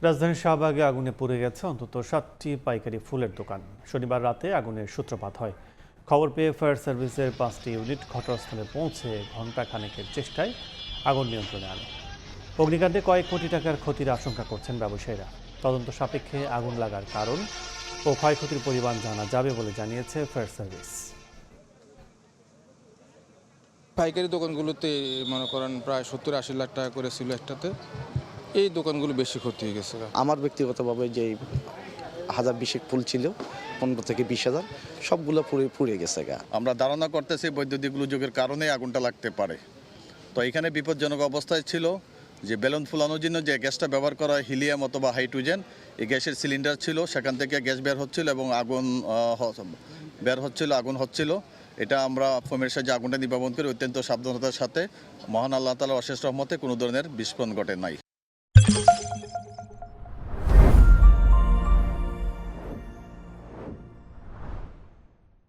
রাজধানীর শাহবাগে আগুনে পুড়ে গেছে অন্তত 7টি পাইকারি ফুলের দোকান। শনিবার রাতে আগুনের সূত্রপাত হয়। খবর পেয়ে ফায়ার সার্ভিসের 5টি ইউনিট ঘটনাস্থলে পৌঁছে ঘণ্টা খানেকের চেষ্টায় আগুন নিয়ন্ত্রণে আনে। অগ্নিকাণ্ডে কয়েক কোটি টাকার ক্ষতির আশঙ্কা করছেন ব্যবসায়ীরা। তদন্ত সাপেক্ষে আগুন লাগার কারণ ও ক্ষয়ক্ষতির পরিমাণ জানা যাবে বলে জানিয়েছে ফায়ার সার্ভিস। পাইকারি দোকানগুলোতে মনে করেন প্রায় 70-80 লাখ টাকা করে ছিল একটাতে। এই দোকানগুলো বেশি ক্ষতি হয়ে গেছে। আমার ব্যক্তিগতভাবে যে 1020 ফুল ছিল 15 থেকে 20,000 সবগুলো পুড়ে গেছে গা। আমরা ধারণা করতেছি বৈদ্যুতিক গোলযোগের কারণে আগুনটা লাগতে পারে। তো এখানে বিপজ্জনক অবস্থায় ছিল যে বেলুন ফুলানোর জন্য যে গ্যাসটা ব্যবহার করা হয় হিলিয়াম অথবা হাইড্রোজেন, এই গ্যাসের সিলিন্ডার ছিল, সেখান থেকে গ্যাস বের হচ্ছিল এবং আগুন হচ্ছিল। এটা আমরা ফোমের সাহায্যে আগুনটা নির্বাপন করে অত্যন্ত সাবধানতার সাথে মহান আল্লাহ তাআলার অশেষ রহমতে কোনো ধরনের বিস্ফোরণ ঘটে নাই।